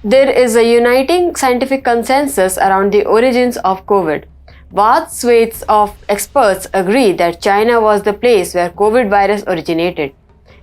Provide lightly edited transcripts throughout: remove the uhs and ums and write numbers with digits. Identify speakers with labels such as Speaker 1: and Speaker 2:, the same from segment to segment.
Speaker 1: There is a uniting scientific consensus around the origins of COVID. Vast swathes of experts agree that China was the place where COVID virus originated.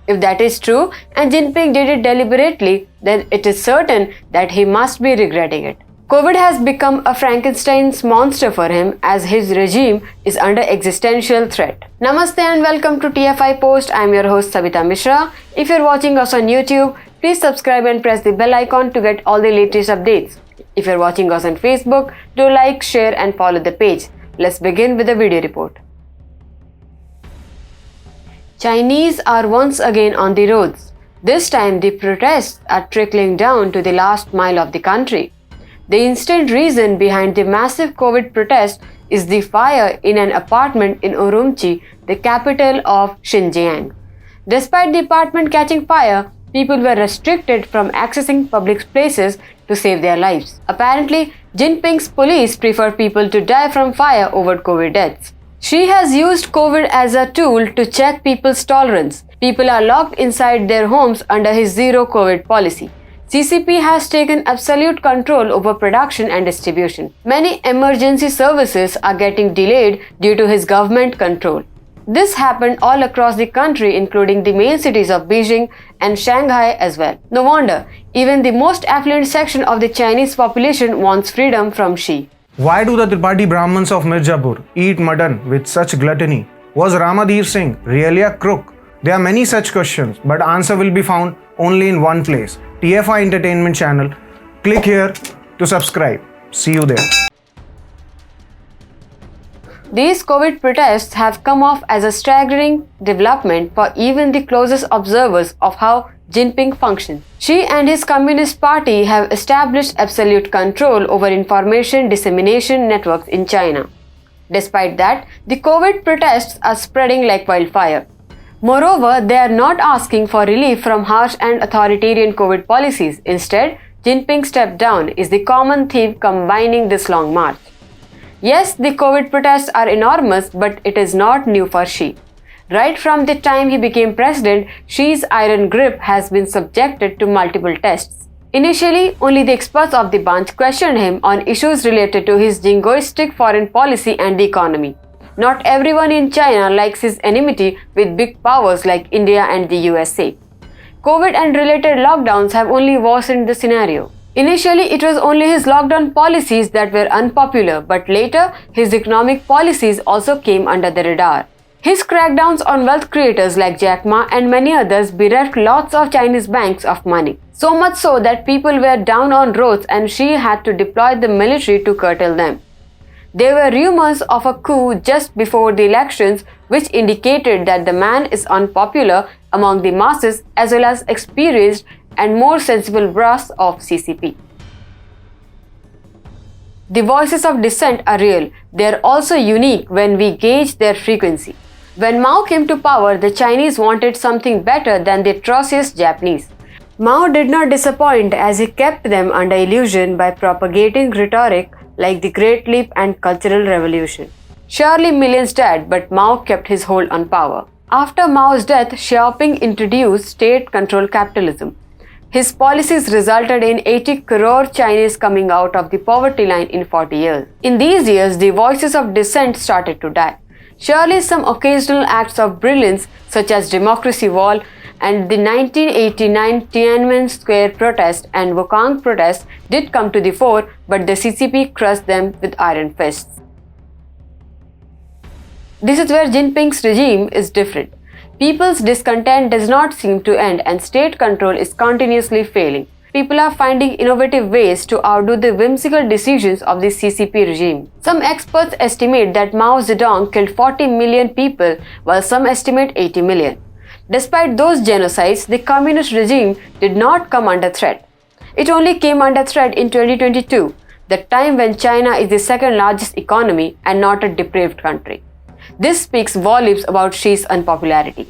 Speaker 1: If that is true and Jinping did it deliberately, then it is certain that he must be regretting it. COVID has become a Frankenstein's monster for him as his regime is under existential threat. Namaste and welcome to TFIPost. I am your host Sabita Mishra. If you are watching us on YouTube, please subscribe and press the bell icon to get all the latest updates. If you are watching us on Facebook, do like, share and follow the page. Let's begin with the video report. Chinese are once again on the roads. This time the protests are trickling down to the last mile of the country. The instant reason behind the massive COVID protest is the fire in an apartment in Urumqi, the capital of Xinjiang. Despite the apartment catching fire, people were restricted from accessing public places to save their lives. Apparently, Jinping's police prefer people to die from fire over COVID deaths. She has used COVID as a tool to check people's tolerance. People are locked inside their homes under his zero COVID policy. CCP has taken absolute control over production and distribution. Many emergency services are getting delayed due to his government control. This happened all across the country, including the main cities of Beijing and Shanghai as well. No wonder, even the most affluent section of the Chinese population wants freedom from Xi.
Speaker 2: Why do the Tripathi Brahmins of Mirzapur eat mutton with such gluttony? Was Ramadhir Singh really a crook? There are many such questions, but answer will be found only in one place, TFI Entertainment channel. Click here to subscribe. See you there.
Speaker 1: These COVID protests have come off as a staggering development for even the closest observers of how Jinping functions. Xi and his Communist Party have established absolute control over information dissemination networks in China. Despite that, the COVID protests are spreading like wildfire. Moreover, they are not asking for relief from harsh and authoritarian COVID policies. Instead, Jinping stepped down is the common theme combining this long march. Yes, the COVID protests are enormous, but it is not new for Xi. Right from the time he became president, Xi's iron grip has been subjected to multiple tests. Initially, only the experts of the bunch questioned him on issues related to his jingoistic foreign policy and the economy. Not everyone in China likes his enmity with big powers like India and the USA. COVID and related lockdowns have only worsened the scenario. Initially, it was only his lockdown policies that were unpopular, but later, his economic policies also came under the radar. His crackdowns on wealth creators like Jack Ma and many others bereft lots of Chinese banks of money. So much so that people were down on roads and Xi had to deploy the military to curtail them. There were rumors of a coup just before the elections, which indicated that the man is unpopular among the masses as well as experienced and more sensible brass of CCP. The voices of dissent are real. They are also unique when we gauge their frequency. When Mao came to power, the Chinese wanted something better than the atrocious Japanese. Mao did not disappoint as he kept them under illusion by propagating rhetoric like the Great Leap and Cultural Revolution. Surely millions died, but Mao kept his hold on power. After Mao's death, Xiaoping introduced state-controlled capitalism. His policies resulted in 80 crore Chinese coming out of the poverty line in 40 years. In these years, the voices of dissent started to die. Surely some occasional acts of brilliance such as Democracy Wall and the 1989 Tiananmen Square protest and Wukong protest did come to the fore, but the CCP crushed them with iron fists. This is where Jinping's regime is different. People's discontent does not seem to end and state control is continuously failing. People are finding innovative ways to outdo the whimsical decisions of the CCP regime. Some experts estimate that Mao Zedong killed 40 million people, while some estimate 80 million. Despite those genocides, the communist regime did not come under threat. It only came under threat in 2022, the time when China is the second largest economy and not a depraved country. This speaks volumes about Xi's unpopularity.